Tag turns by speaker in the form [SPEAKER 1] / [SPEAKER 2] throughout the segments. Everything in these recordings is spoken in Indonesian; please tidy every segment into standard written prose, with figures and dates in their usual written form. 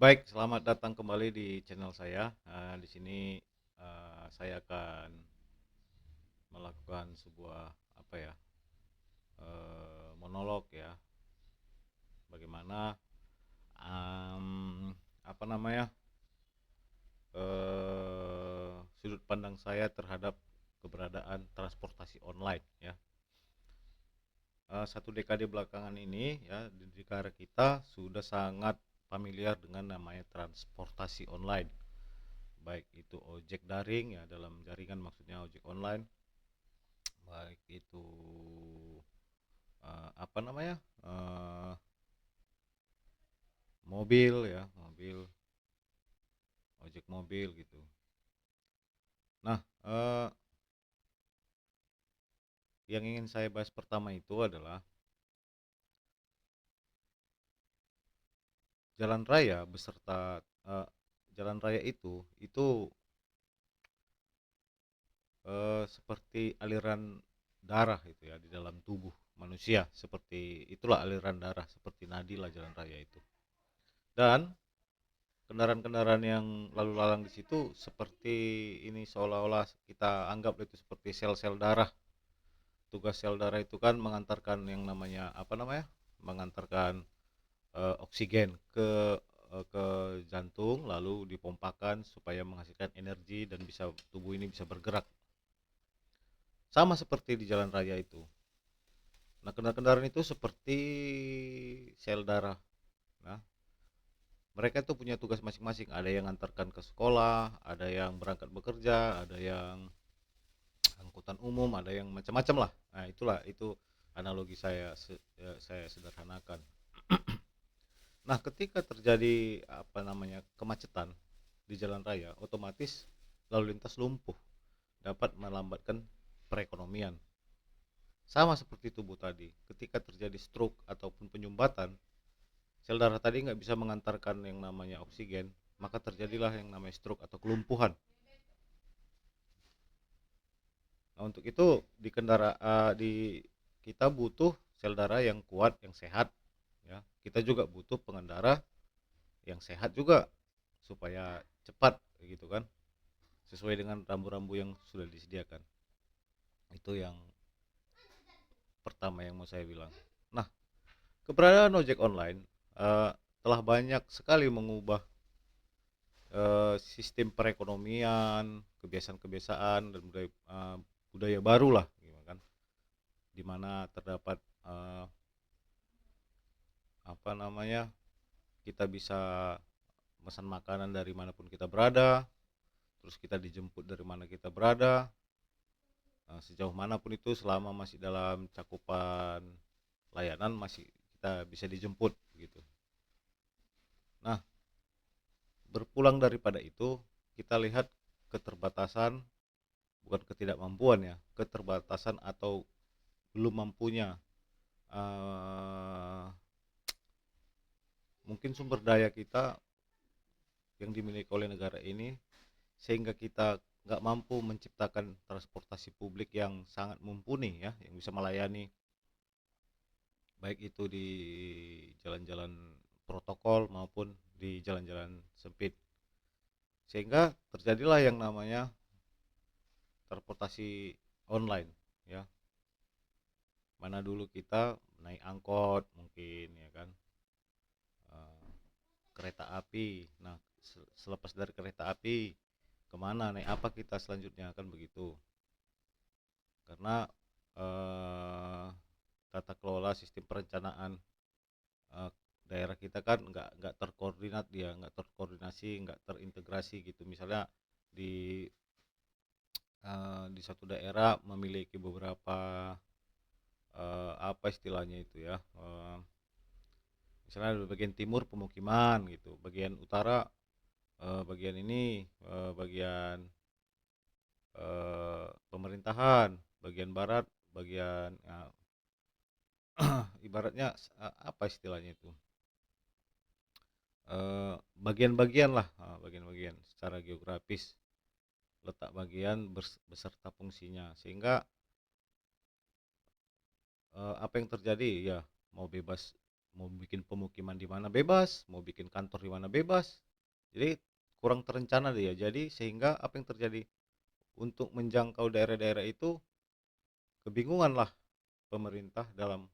[SPEAKER 1] Baik, selamat datang kembali di channel saya. Di sini saya akan melakukan sebuah apa ya monolog ya, bagaimana apa namanya sudut pandang saya terhadap keberadaan transportasi online ya. Satu dekade belakangan ini ya di negara kita sudah sangat familiar dengan namanya transportasi online, baik itu ojek daring ya, dalam jaringan maksudnya ojek online, baik itu apa namanya eh, mobil ya, mobil ojek mobil gitu. Nah, yang ingin saya bahas pertama itu adalah jalan raya beserta jalan raya itu seperti aliran darah itu ya di dalam tubuh manusia, seperti itulah aliran darah, seperti nadi lah jalan raya itu. Dan kendaraan-kendaraan yang lalu lalang di situ seperti ini, seolah-olah kita anggap itu seperti sel-sel darah. Tugas sel darah itu kan mengantarkan yang namanya apa namanya, mengantarkan oksigen ke jantung, lalu dipompakan supaya menghasilkan energi dan bisa tubuh ini bisa bergerak, sama seperti di jalan raya itu. Nah, kendaraan itu seperti sel darah. Nah, mereka itu punya tugas masing-masing, ada yang antarkan ke sekolah, ada yang berangkat bekerja, ada yang angkutan umum, ada yang macam-macam lah. Nah, itulah itu analogi saya sederhanakan. Nah, ketika terjadi apa namanya kemacetan di jalan raya, otomatis lalu lintas lumpuh, dapat melambatkan perekonomian. Sama seperti tubuh tadi, ketika terjadi stroke ataupun penyumbatan, sel darah tadi nggak bisa mengantarkan yang namanya oksigen, maka terjadilah yang namanya stroke atau kelumpuhan. Nah, untuk itu di kita butuh sel darah yang kuat, yang sehat ya. Kita juga butuh pengendara yang sehat juga supaya cepat gitu kan, sesuai dengan rambu-rambu yang sudah disediakan. Itu yang pertama yang mau saya bilang. Nah, keberadaan ojek online uh, telah banyak sekali mengubah sistem perekonomian, kebiasaan-kebiasaan dan budaya baru lah, gitu kan, di mana terdapat apa namanya kita bisa pesan makanan dari manapun kita berada, terus kita dijemput dari mana kita berada, sejauh manapun itu, selama masih dalam cakupan layanan, masih kita bisa dijemput gitu. Nah, berpulang daripada itu, kita lihat keterbatasan, bukan ketidakmampuan ya, keterbatasan atau belum mampunya uh, mungkin sumber daya kita yang dimiliki oleh negara ini, sehingga kita nggak mampu menciptakan transportasi publik yang sangat mumpuni ya, yang bisa melayani baik itu di jalan-jalan protokol maupun di jalan-jalan sempit, sehingga terjadilah yang namanya transportasi online ya, mana dulu kita naik angkot mungkin ya kan, eh, kereta api. Nah, selepas dari kereta api kemana, naik apa kita selanjutnya kan begitu, karena eh, tata kelola sistem perencanaan eh, daerah kita kan nggak terkoordinat, dia nggak terkoordinasi, nggak terintegrasi gitu. Misalnya di di satu daerah memiliki beberapa apa istilahnya itu ya, misalnya di bagian timur pemukiman gitu, bagian utara bagian ini bagian pemerintahan, bagian barat bagian ibaratnya apa istilahnya itu, bagian-bagian lah, bagian-bagian secara geografis, letak bagian beserta fungsinya, sehingga apa yang terjadi ya, mau bebas mau bikin pemukiman di mana bebas, mau bikin kantor di mana bebas. Jadi kurang terencana dia. Jadi sehingga apa yang terjadi, untuk menjangkau daerah-daerah itu kebingungan lah pemerintah dalam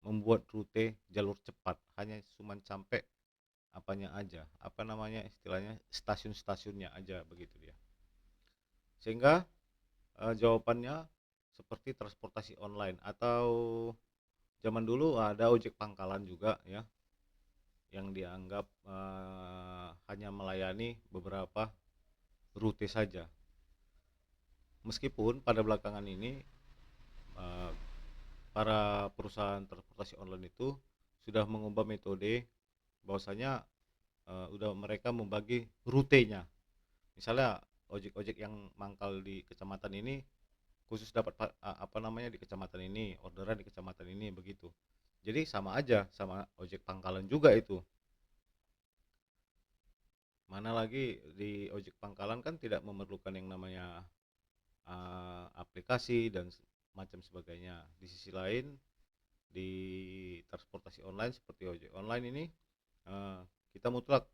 [SPEAKER 1] membuat rute jalur cepat, hanya cuman sampai apanya aja, apa namanya istilahnya, stasiun-stasiunnya aja begitu dia. Sehingga jawabannya seperti transportasi online, atau zaman dulu ada ojek pangkalan juga ya, yang dianggap hanya melayani beberapa rute saja. Meskipun pada belakangan ini eh, para perusahaan transportasi online itu sudah mengubah metode, bahwasanya udah mereka membagi rutenya. Misalnya ojek-ojek yang mangkal di kecamatan ini khusus dapat apa namanya di kecamatan ini, orderan di kecamatan ini begitu. Jadi sama aja sama ojek pangkalan juga itu. Mana lagi di ojek pangkalan kan tidak memerlukan yang namanya aplikasi dan macam sebagainya. Di sisi lain di transportasi online seperti ojek online ini, uh, kita mutlak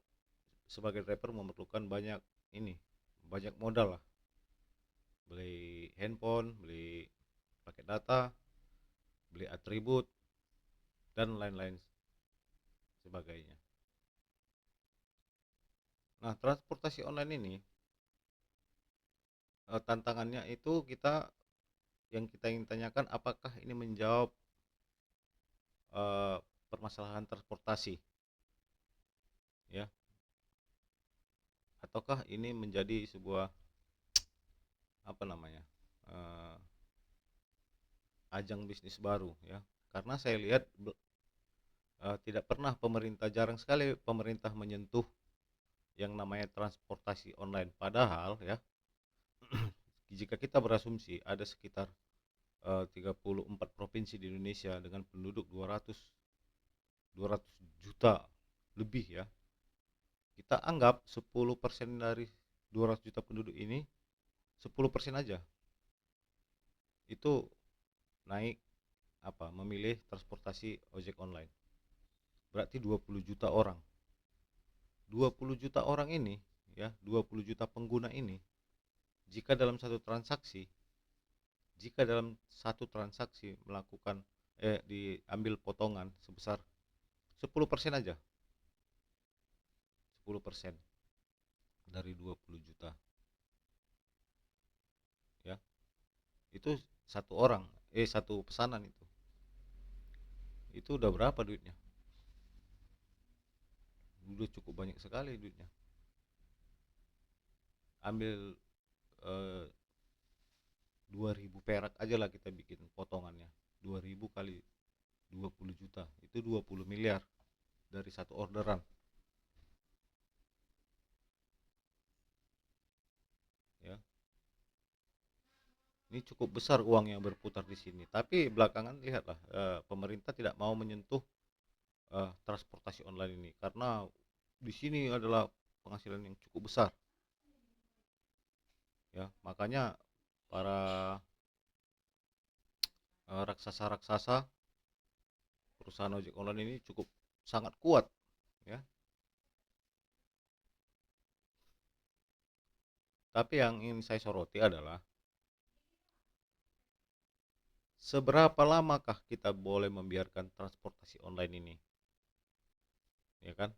[SPEAKER 1] sebagai driver memerlukan banyak ini, banyak modal lah, beli handphone, beli paket data, beli atribut dan lain-lain sebagainya. Nah, transportasi online ini tantangannya itu yang kita ingin tanyakan, apakah ini menjawab eh, permasalahan transportasi ya, ataukah ini menjadi sebuah apa namanya eh, ajang bisnis baru ya. Karena saya lihat tidak pernah pemerintah, jarang sekali pemerintah menyentuh yang namanya transportasi online. Padahal ya, jika kita berasumsi ada sekitar 34 provinsi di Indonesia dengan penduduk 200 juta lebih ya. Kita anggap 10% dari 200 juta penduduk ini, 10% aja itu naik memilih transportasi ojek online. Berarti 20 juta orang. 20 juta orang ini ya, 20 juta pengguna ini, jika dalam satu transaksi melakukan diambil potongan sebesar 10% aja, 10% dari 20 juta ya, itu satu orang, satu pesanan itu udah berapa duitnya, udah cukup banyak sekali duitnya. Ambil eh, 2000 perak aja lah kita bikin potongannya, 2000 kali 20 juta itu 20 miliar dari satu orderan ya. Ini cukup besar uang yang berputar di sini, tapi belakangan lihatlah pemerintah tidak mau menyentuh transportasi online ini karena di sini adalah penghasilan yang cukup besar ya. Makanya para raksasa-raksasa perusahaan ojek online ini cukup sangat kuat ya. Tapi yang ingin saya soroti adalah seberapa lamakah kita boleh membiarkan transportasi online ini, ya kan?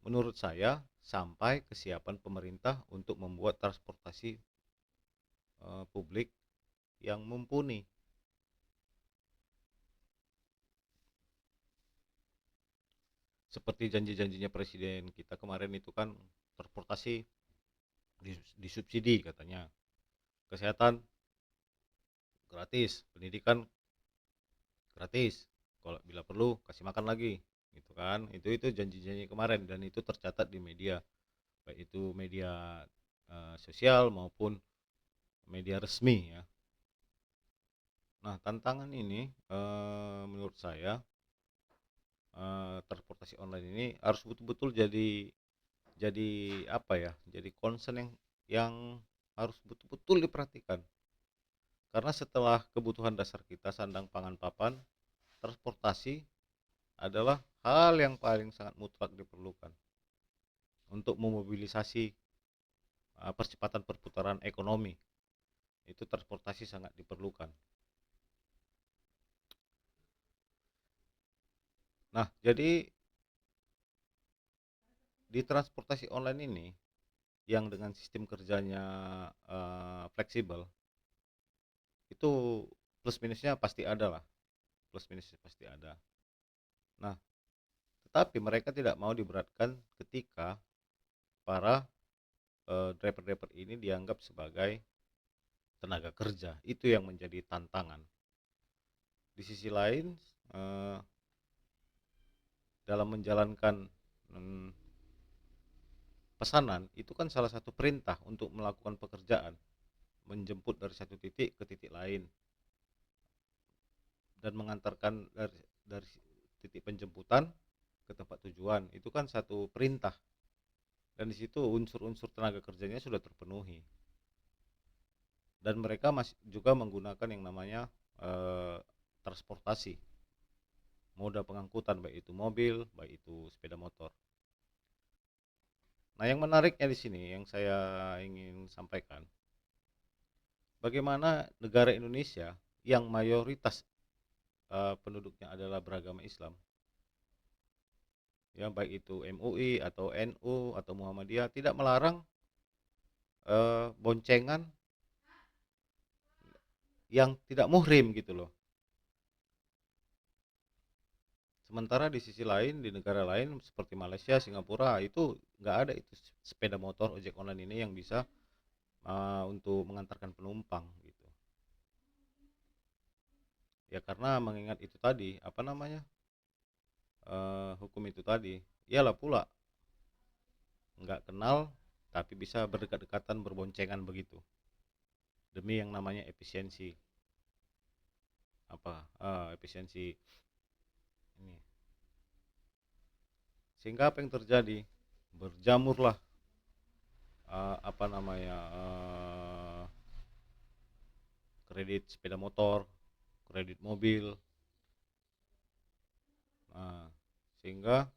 [SPEAKER 1] Menurut saya sampai kesiapan pemerintah untuk membuat transportasi publik yang mumpuni. Seperti janji-janjinya presiden kita kemarin itu kan, transportasi disubsidi katanya, kesehatan gratis, pendidikan gratis, kalau bila perlu kasih makan lagi gitu kan. Itu janji-janji kemarin dan itu tercatat di media, baik itu media sosial maupun media resmi ya. Nah, tantangan ini menurut saya transportasi online ini harus betul-betul jadi apa ya, jadi concern yang harus betul-betul diperhatikan. Karena setelah kebutuhan dasar kita, sandang pangan papan, transportasi adalah hal yang paling sangat mutlak diperlukan untuk memobilisasi percepatan perputaran ekonomi. Itu transportasi sangat diperlukan. Nah, jadi di transportasi online ini yang dengan sistem kerjanya fleksibel, itu plus minusnya pasti ada lah, plus minusnya pasti ada. Nah, tetapi mereka tidak mau diberatkan ketika para driver-driver ini dianggap sebagai tenaga kerja. Itu yang menjadi tantangan. Di sisi lain, eh, dalam menjalankan pesanan itu kan salah satu perintah untuk melakukan pekerjaan, menjemput dari satu titik ke titik lain dan mengantarkan dari titik penjemputan ke tempat tujuan. Itu kan satu perintah, dan di situ unsur-unsur tenaga kerjanya sudah terpenuhi, dan mereka masih juga menggunakan yang namanya transportasi, moda pengangkutan, baik itu mobil, baik itu sepeda motor. Nah, yang menariknya di sini yang saya ingin sampaikan, bagaimana negara Indonesia yang mayoritas penduduknya adalah beragama Islam, ya baik itu MUI atau NU atau Muhammadiyah, tidak melarang boncengan yang tidak muhrim gitu loh. Sementara di sisi lain, di negara lain seperti Malaysia, Singapura, itu nggak ada itu sepeda motor ojek online ini yang bisa untuk mengantarkan penumpang gitu. Ya karena mengingat itu tadi, apa namanya, hukum itu tadi, iyalah pula nggak kenal tapi bisa berdekat-dekatan berboncengan begitu demi yang namanya efisiensi, efisiensi ini. Sehingga apa yang terjadi, berjamurlah apa namanya, kredit sepeda motor, kredit mobil. Nah, sehingga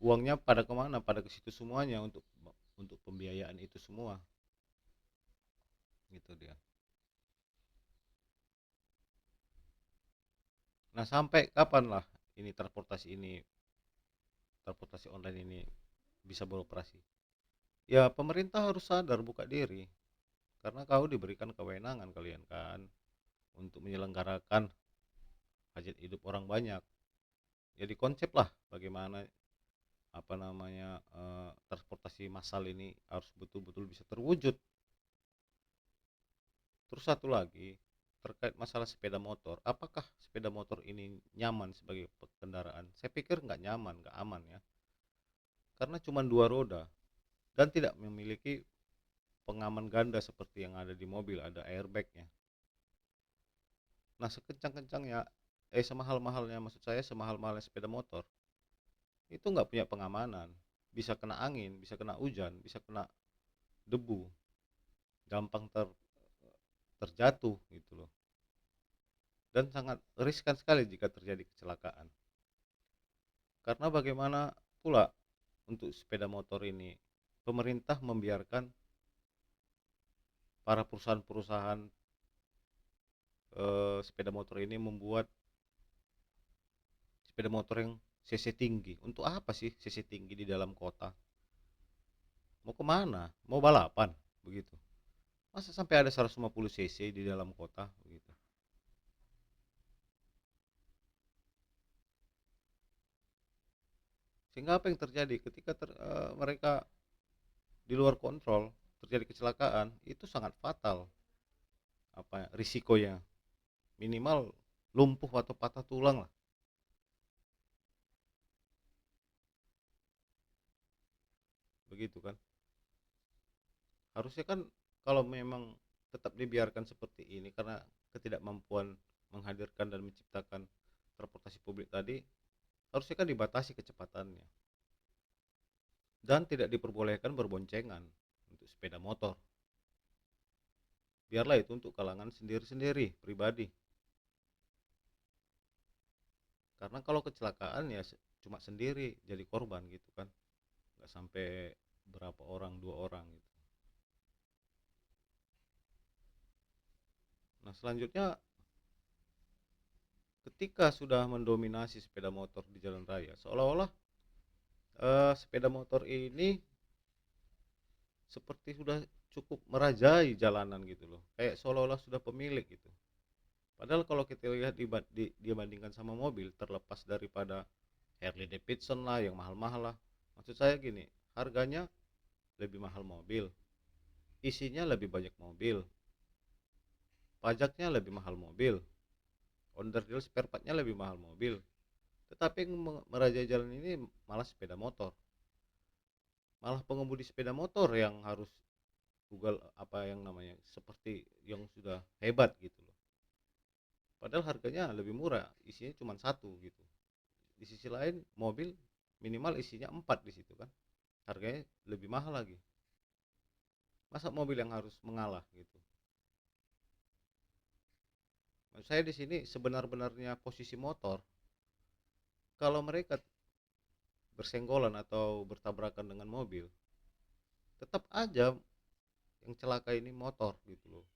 [SPEAKER 1] uangnya pada kemana, pada ke situ semuanya, untuk pembiayaan itu semua, gitu dia. Nah, sampai kapan lah ini transportasi online ini bisa beroperasi? Ya pemerintah harus sadar, buka diri, karena kau diberikan kewenangan kalian kan untuk menyelenggarakan hajat hidup orang banyak. Jadi konsep lah bagaimana, apa namanya, transportasi massal ini harus betul-betul bisa terwujud. Terus satu lagi terkait masalah sepeda motor, apakah sepeda motor ini nyaman sebagai kendaraan? Saya pikir nggak nyaman, nggak aman ya, karena cuma dua roda dan tidak memiliki pengaman ganda seperti yang ada di mobil, ada airbagnya. Nah, sekencang-kencangnya, semahal-mahalnya, maksud saya semahal-mahalnya sepeda motor, itu nggak punya pengamanan, bisa kena angin, bisa kena hujan, bisa kena debu, gampang terjatuh gitu loh, dan sangat riskan sekali jika terjadi kecelakaan. Karena bagaimana pula untuk sepeda motor ini, pemerintah membiarkan para perusahaan-perusahaan sepeda motor ini membuat sepeda motor yang cc tinggi. Untuk apa sih cc tinggi di dalam kota? Mau kemana? Mau balapan begitu? Masa sampai ada 150 cc di dalam kota begitu? Sehingga apa yang terjadi ketika mereka di luar kontrol, terjadi kecelakaan, itu sangat fatal. Apa risikonya? Minimal lumpuh atau patah tulang lah, begitu kan? Harusnya kan kalau memang tetap dibiarkan seperti ini karena ketidakmampuan menghadirkan dan menciptakan transportasi publik tadi, harusnya kan dibatasi kecepatannya dan tidak diperbolehkan berboncengan untuk sepeda motor. Biarlah itu untuk kalangan sendiri-sendiri pribadi. Karena kalau kecelakaan ya cuma sendiri jadi korban gitu kan, nggak sampai berapa orang, 2 orang gitu. Nah selanjutnya, ketika sudah mendominasi sepeda motor di jalan raya, seolah-olah sepeda motor ini seperti sudah cukup merajai jalanan gitu loh, kayak seolah-olah sudah pemilik gitu. Padahal kalau kita lihat dibandingkan sama mobil, terlepas daripada Harley Davidson lah yang mahal-mahal lah, maksud saya gini, harganya lebih mahal mobil, isinya lebih banyak mobil, pajaknya lebih mahal mobil, onderdil spare partnya lebih mahal mobil, tetapi yang merajai jalan ini malah sepeda motor, malah pengemudi sepeda motor yang harus Google apa yang namanya seperti yang sudah hebat gitu loh. Padahal harganya lebih murah, isinya cuma satu gitu. Di sisi lain mobil minimal isinya 4 di situ kan, harganya lebih mahal lagi. Masa mobil yang harus mengalah gitu? Maksud saya di sini sebenar-benarnya posisi motor, kalau mereka bersenggolan atau bertabrakan dengan mobil, tetap aja yang celaka ini motor gitu loh.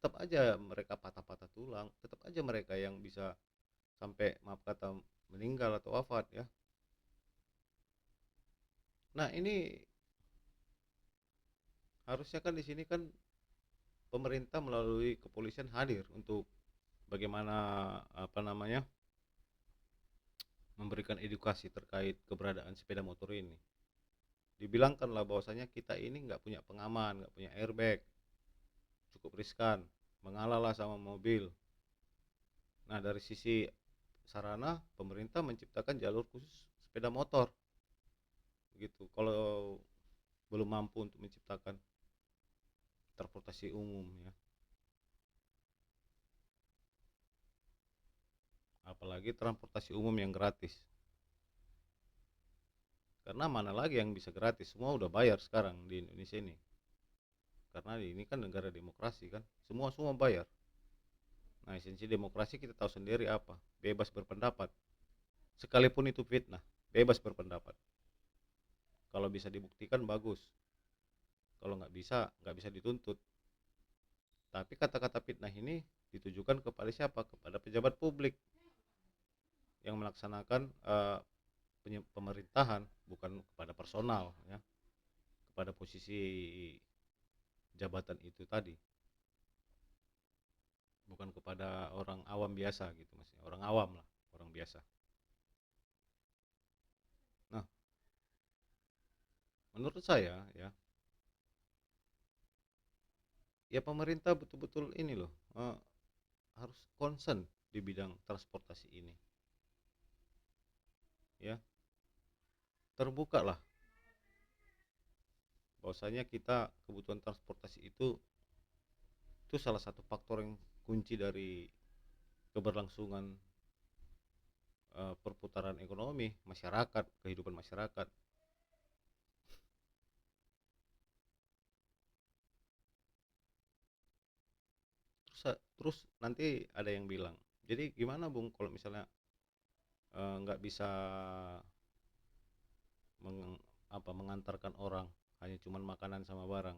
[SPEAKER 1] Tetap aja mereka patah-patah tulang, tetap aja mereka yang bisa sampai maaf kata meninggal atau wafat ya. Nah ini harusnya kan di sini kan pemerintah melalui kepolisian hadir untuk bagaimana apa namanya memberikan edukasi terkait keberadaan sepeda motor ini. Dibilangkanlah bahwasanya kita ini nggak punya pengaman, nggak punya airbag, cukup riskan, mengalahlah sama mobil. Nah dari sisi sarana, pemerintah menciptakan jalur khusus sepeda motor gitu. Kalau belum mampu untuk menciptakan transportasi umum ya, apalagi transportasi umum yang gratis. Karena mana lagi yang bisa gratis, semua udah bayar sekarang di Indonesia ini. Karena ini kan negara demokrasi kan, semua bayar. Nah esensi demokrasi kita tahu sendiri apa, bebas berpendapat, sekalipun itu fitnah, bebas berpendapat. Kalau bisa dibuktikan bagus, kalau nggak bisa dituntut. Tapi kata-kata fitnah ini ditujukan kepada siapa? Kepada pejabat publik yang melaksanakan pemerintahan, bukan kepada personal ya, kepada posisi jabatan itu tadi, bukan kepada orang awam biasa gitu, maksudnya orang awam lah, orang biasa. Nah menurut saya ya, ya pemerintah betul-betul ini loh, harus concern di bidang transportasi ini ya. Terbuka lah bahwasanya kita kebutuhan transportasi itu salah satu faktor yang kunci dari keberlangsungan perputaran ekonomi masyarakat, kehidupan masyarakat. Terus nanti ada yang bilang, jadi gimana Bung kalau misalnya nggak bisa mengantarkan orang, hanya cuman makanan sama barang,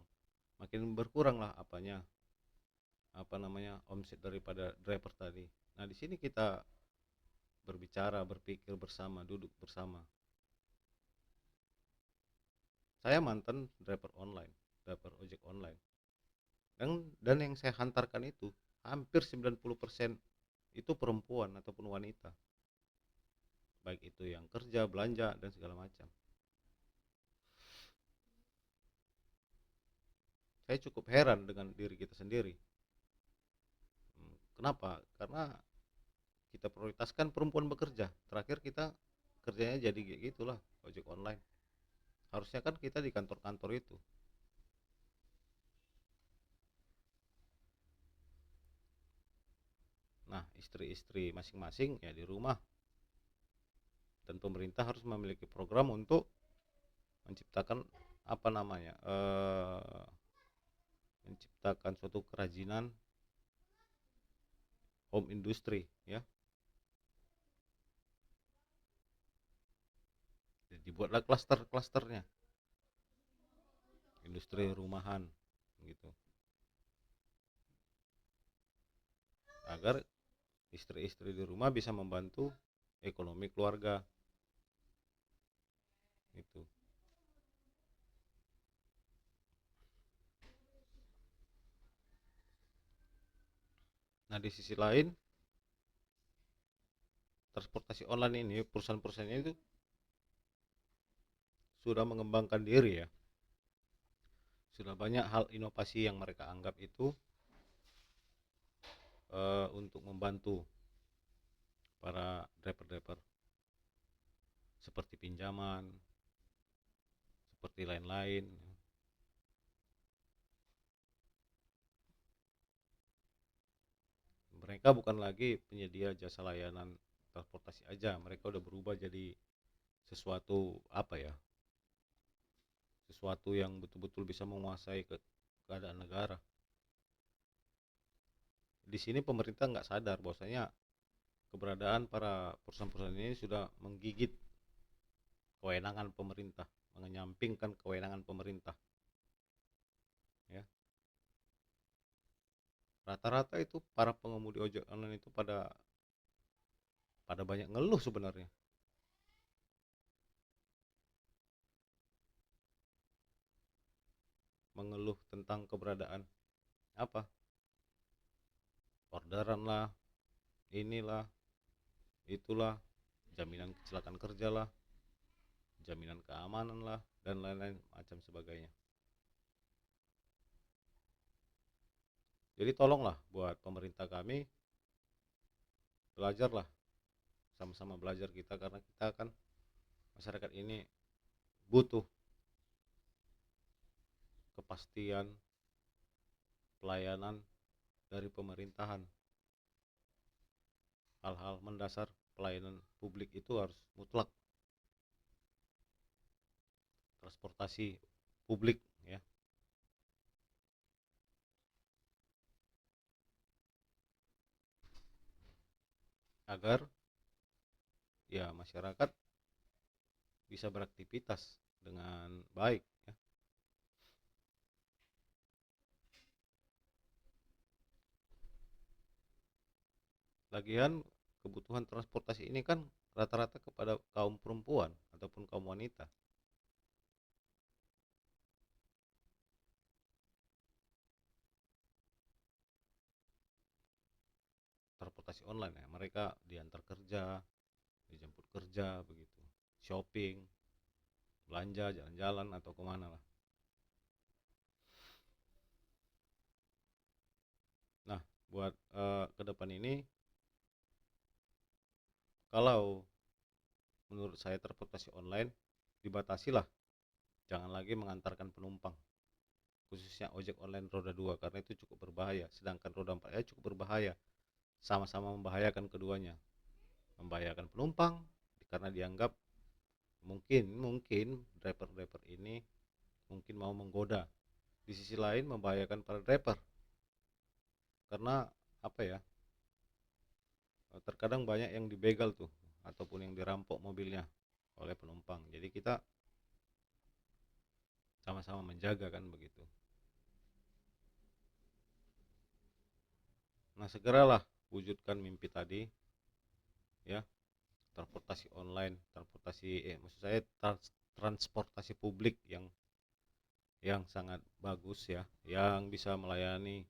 [SPEAKER 1] makin berkurang lah apa namanya omset daripada driver tadi. Nah di sini kita berbicara, berpikir bersama, duduk bersama. Saya mantan driver ojek online, dan yang saya hantarkan itu hampir 90% itu perempuan ataupun wanita, baik itu yang kerja, belanja dan segala macam. Saya cukup heran dengan diri kita sendiri. Kenapa? Karena kita prioritaskan perempuan bekerja, terakhir kita kerjanya jadi kayak gitulah, ojek online. Harusnya kan kita di kantor-kantor itu. Nah istri-istri masing-masing ya di rumah, dan pemerintah harus memiliki program untuk menciptakan apa namanya menciptakan suatu kerajinan home industry ya, dibuatlah klaster-klasternya, industri rumahan gitu, agar istri-istri di rumah bisa membantu ekonomi keluarga itu. Nah, di sisi lain, transportasi online ini perusahaan-perusahaannya itu sudah mengembangkan diri ya. Sudah banyak hal inovasi yang mereka anggap itu untuk membantu para driver-driver, seperti pinjaman, seperti lain-lain. Mereka bukan lagi penyedia jasa layanan transportasi aja, mereka udah berubah jadi sesuatu apa ya? Sesuatu yang betul-betul bisa menguasai keadaan negara. Di sini pemerintah nggak sadar bahwasanya keberadaan para perusahaan-perusahaan ini sudah menggigit kewenangan pemerintah, menyampingkan kewenangan pemerintah. Ya, rata-rata itu para pengemudi ojek online itu pada pada banyak ngeluh sebenarnya, mengeluh tentang keberadaan apa, orderan lah, inilah, itulah, jaminan kecelakaan kerja lah, jaminan keamanan lah, dan lain-lain macam sebagainya. Jadi tolonglah buat pemerintah kami, belajarlah, sama-sama belajar kita, karena kita kan masyarakat ini butuh kepastian pelayanan dari pemerintahan. Hal-hal mendasar pelayanan publik itu harus mutlak, transportasi publik ya, agar ya masyarakat bisa beraktivitas dengan baik ya. Lagian kebutuhan transportasi ini kan rata-rata kepada kaum perempuan ataupun kaum wanita. Transportasi online ya, mereka diantar kerja, dijemput kerja begitu, shopping, belanja, jalan-jalan atau kemana lah. Nah, buat ke depan ini, kalau menurut saya transportasi online dibatasilah, jangan lagi mengantarkan penumpang, khususnya ojek online roda 2, karena itu cukup berbahaya. Sedangkan roda 4 ya cukup berbahaya, sama-sama membahayakan keduanya, membahayakan penumpang karena dianggap mungkin mungkin driver-driver ini mungkin mau menggoda. Di sisi lain membahayakan para driver, karena apa ya, terkadang banyak yang dibegal tuh ataupun yang dirampok mobilnya oleh penumpang. Jadi kita sama-sama menjaga kan begitu. Nah, segeralah wujudkan mimpi tadi ya, transportasi online, maksud saya transportasi publik yang sangat bagus ya, yang bisa melayani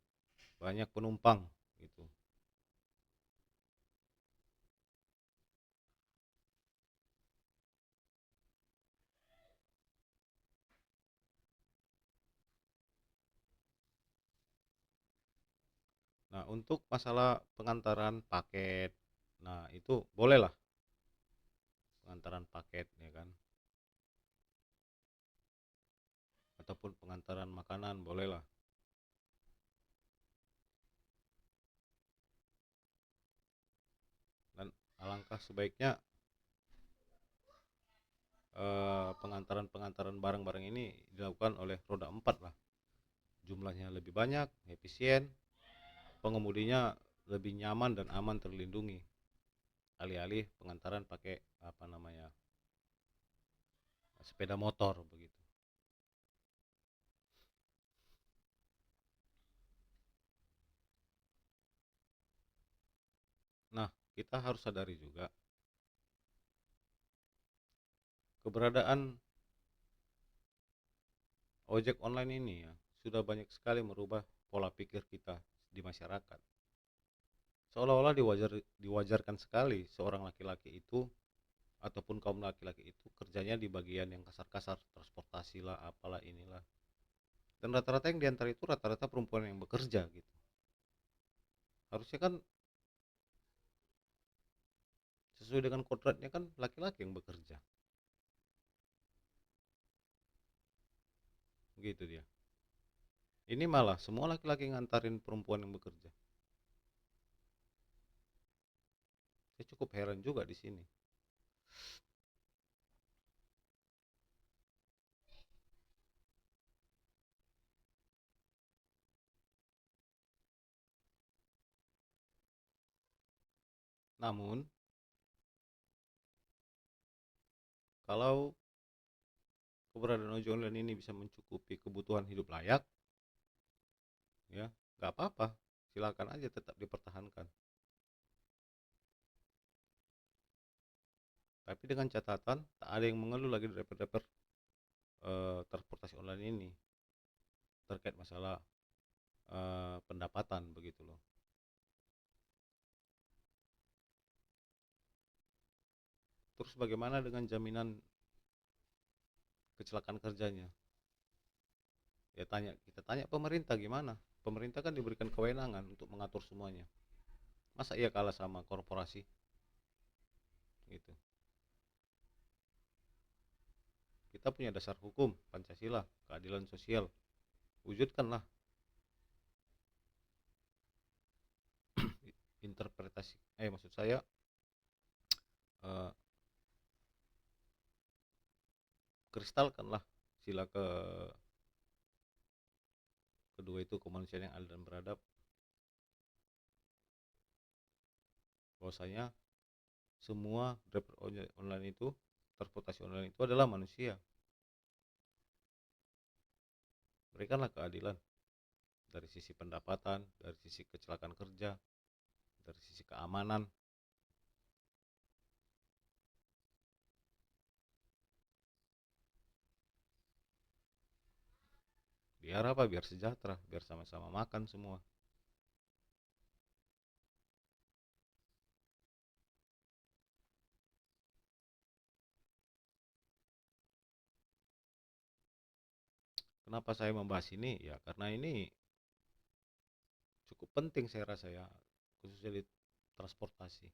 [SPEAKER 1] banyak penumpang gitu. Nah, untuk masalah pengantaran paket, nah itu bolehlah pengantaran paket ya kan, ataupun pengantaran makanan bolehlah. Dan alangkah sebaiknya pengantaran-pengantaran barang-barang ini dilakukan oleh roda 4 lah. Jumlahnya lebih banyak, efisien, pengemudinya lebih nyaman dan aman terlindungi. Alih-alih pengantaran pakai apa namanya, sepeda motor begitu. Nah, kita harus sadari juga keberadaan ojek online ini ya sudah banyak sekali merubah pola pikir kita di masyarakat. Seolah-olah diwajarkan sekali seorang laki-laki itu ataupun kaum laki-laki itu kerjanya di bagian yang kasar-kasar, transportasi lah, apalah inilah. Dan rata-rata yang diantar itu rata-rata perempuan yang bekerja gitu. Harusnya kan sesuai dengan kodratnya kan laki-laki yang bekerja. Gitu dia. Ini malah semua laki-laki ngantarin perempuan yang bekerja. Saya cukup heran juga di sini. Namun, kalau keberadaan ojek online ini bisa mencukupi kebutuhan hidup layak, ya nggak apa-apa, silakan aja tetap dipertahankan. Tapi dengan catatan tak ada yang mengeluh lagi driver-driver transportasi online ini terkait masalah pendapatan begitu loh. Terus bagaimana dengan jaminan kecelakaan kerjanya? Ya kita tanya pemerintah gimana? Pemerintah kan diberikan kewenangan untuk mengatur semuanya. Masa ia kalah sama korporasi? Gitu. Kita punya dasar hukum, Pancasila, keadilan sosial. Wujudkanlah interpretasi maksud saya eh, kristalkanlah sila kedua itu kemanusiaan yang adil dan beradab, bahwasanya semua driver online itu transportasi online itu adalah manusia. Berikanlah keadilan dari sisi pendapatan, dari sisi kecelakaan kerja, dari sisi keamanan. Biar apa? Biar sejahtera, biar sama-sama makan semua. Kenapa saya membahas ini? Ya karena ini cukup penting saya rasa ya, khususnya di transportasi.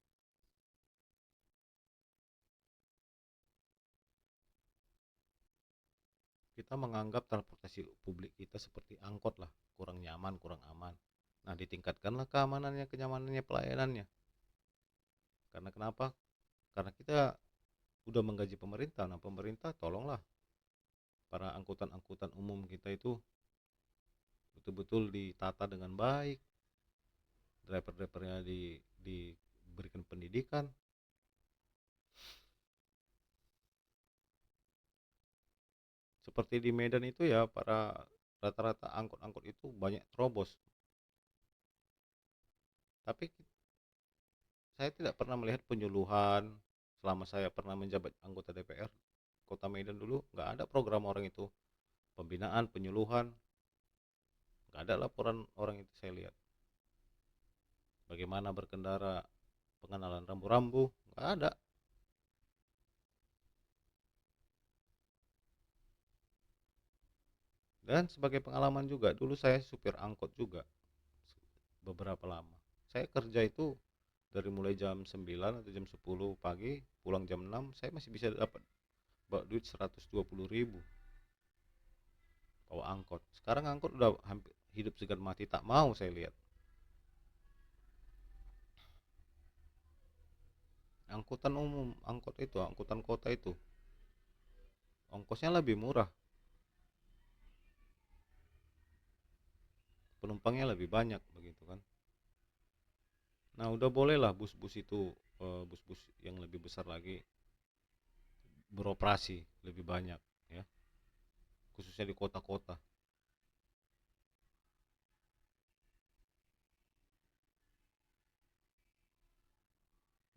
[SPEAKER 1] Kita menganggap transportasi publik kita seperti angkot lah, kurang nyaman, kurang aman. Nah, ditingkatkanlah keamanannya, kenyamanannya, pelayanannya. Karena kenapa? Karena kita udah menggaji pemerintah. Nah, pemerintah tolonglah para angkutan-angkutan umum kita itu betul-betul ditata dengan baik, driver-drivernya diberikan pendidikan. Seperti di Medan itu ya, para rata-rata angkot-angkot itu banyak terobos. Tapi saya tidak pernah melihat penyuluhan selama saya pernah menjabat anggota DPR Kota Medan dulu. Nggak ada program orang itu, pembinaan, penyuluhan, nggak ada laporan orang itu saya lihat. Bagaimana berkendara, pengenalan rambu-rambu, nggak ada. Dan sebagai pengalaman juga, dulu saya supir angkot juga beberapa lama. Saya kerja itu dari mulai jam 9 atau jam 10 pagi, pulang jam 6, saya masih bisa dapat bawa duit 120.000 bawa angkot. Sekarang angkot udah hampir hidup segan mati, tak mau saya lihat. Angkutan umum, angkot itu, angkutan kota itu, ongkosnya lebih murah, penumpangnya lebih banyak begitu kan. Nah, udah bolehlah bus-bus itu, bus-bus yang lebih besar lagi beroperasi lebih banyak. ya, khususnya di kota-kota.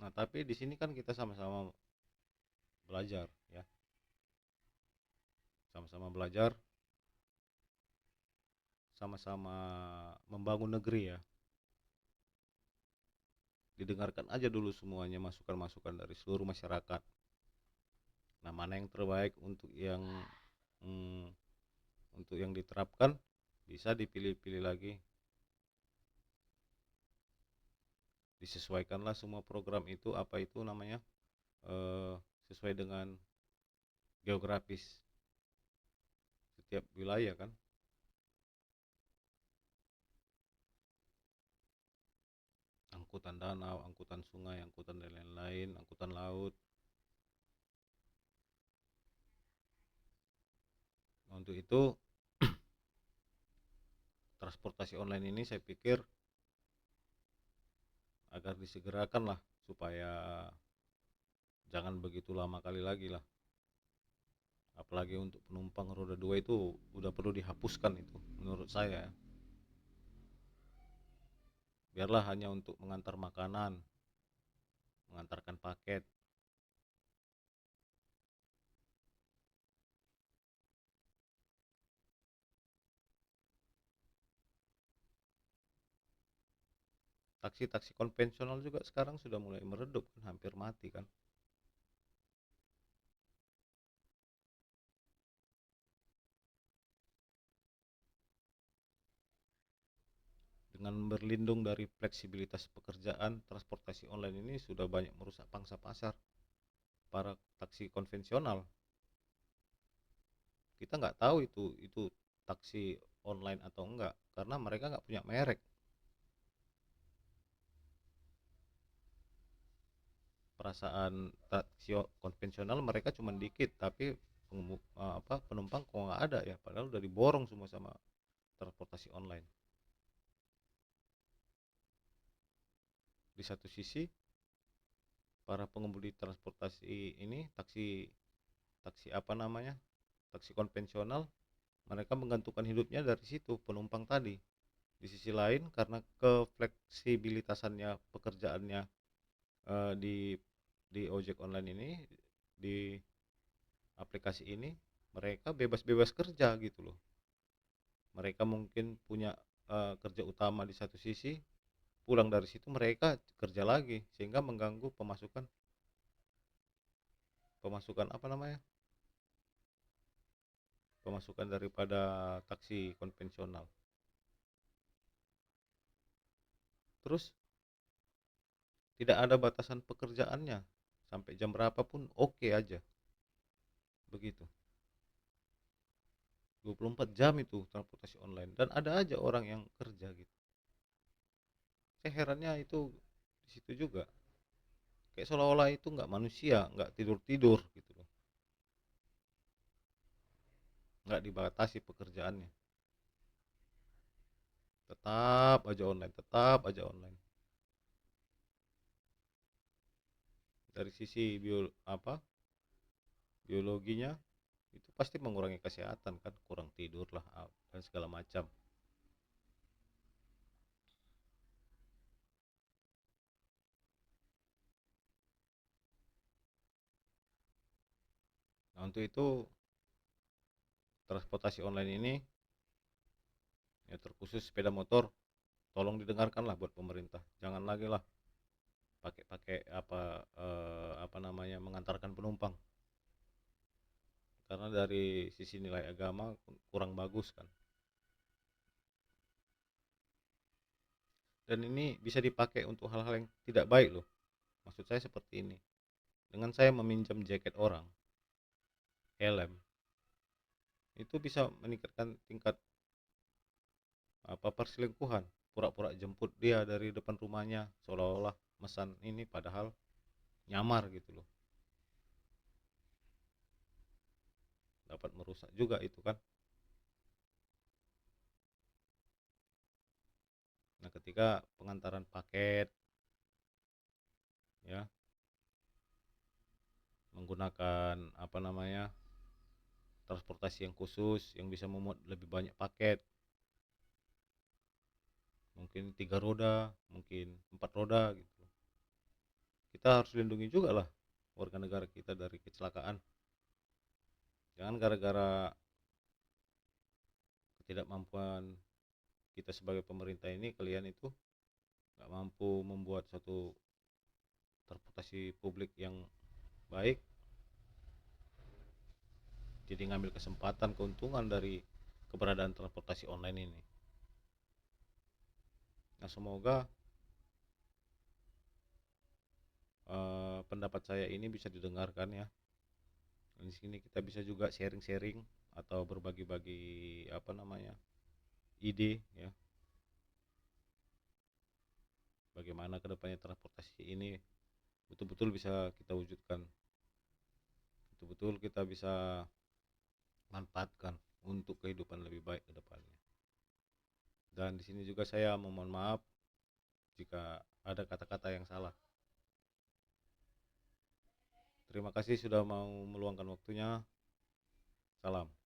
[SPEAKER 1] Nah, tapi di sini kan kita sama-sama belajar ya, sama-sama belajar, sama-sama membangun negeri ya. Didengarkan aja dulu semuanya masukan-masukan dari seluruh masyarakat. Nah, mana yang terbaik mm, untuk yang diterapkan, bisa dipilih-pilih lagi. Disesuaikanlah semua program itu, apa itu namanya, eh, sesuai dengan geografis setiap wilayah kan. Angkutan danau, angkutan sungai, angkutan dan lain-lain, angkutan laut. Nah, untuk itu transportasi online ini saya pikir agar disegerakan lah, supaya jangan begitu lama kali lagi lah. Apalagi untuk penumpang roda dua itu udah perlu dihapuskan itu menurut saya. Biarlah hanya untuk mengantar makanan, mengantarkan paket. Taksi-taksi konvensional juga sekarang sudah mulai meredup kan, hampir mati kan. Dengan berlindung dari fleksibilitas pekerjaan, transportasi online ini sudah banyak merusak pangsa pasar para taksi konvensional. Kita nggak tahu itu taksi online atau enggak, karena mereka nggak punya merek. Perasaan taksi konvensional mereka cuma dikit, tapi penumpang kok nggak ada ya, padahal udah diborong semua sama transportasi online. Di satu sisi para pengemudi transportasi ini, taksi taksi apa namanya, taksi konvensional, mereka menggantungkan hidupnya dari situ, penumpang tadi. Di sisi lain, karena kefleksibilitasannya pekerjaannya, di ojek online ini, di aplikasi ini, mereka bebas-bebas kerja gitu loh. Mereka mungkin punya kerja utama di satu sisi, pulang dari situ mereka kerja lagi, sehingga mengganggu pemasukan pemasukan apa namanya, pemasukan daripada taksi konvensional. Terus tidak ada batasan pekerjaannya, sampai jam berapa pun oke aja, begitu. 24 jam itu transportasi online, dan ada aja orang yang kerja gitu. Saya herannya itu di situ juga, kayak seolah-olah itu nggak manusia, nggak tidur-tidur gitu loh, nggak dibatasi pekerjaannya, tetap aja online, tetap aja online. Dari sisi biologinya itu pasti mengurangi kesehatan kan, kurang tidur lah dan segala macam. Nah, untuk itu transportasi online ini, ya terkhusus sepeda motor, tolong didengarkan lah buat pemerintah, jangan lagi lah pakai-pakai apa namanya, mengantarkan penumpang, karena dari sisi nilai agama kurang bagus kan. Dan ini bisa dipakai untuk hal-hal yang tidak baik loh. Maksud saya seperti ini, dengan saya meminjam jaket orang, helm, itu bisa meningkatkan tingkat perselingkuhan. Pura-pura jemput dia dari depan rumahnya, seolah-olah mesan ini, padahal nyamar gitu loh. Dapat merusak juga itu kan. Nah, ketika pengantaran paket ya, menggunakan apa namanya, transportasi yang khusus yang bisa memuat lebih banyak paket, mungkin 3 roda, mungkin 4 roda gitu. Kita harus lindungi juga lah warga negara kita dari kecelakaan. Jangan gara-gara ketidakmampuan kita sebagai pemerintah ini kalian itu nggak mampu membuat suatu transportasi publik yang baik, jadi ngambil kesempatan keuntungan dari keberadaan transportasi online ini. Nah, semoga pendapat saya ini bisa didengarkan ya. Di sini kita bisa juga sharing-sharing atau berbagi-bagi apa namanya ide ya, bagaimana kedepannya transportasi ini betul-betul bisa kita wujudkan, betul-betul kita bisa manfaatkan untuk kehidupan lebih baik ke depannya. Dan di sini juga saya memohon maaf jika ada kata-kata yang salah. Terima kasih sudah mau meluangkan waktunya. Salam.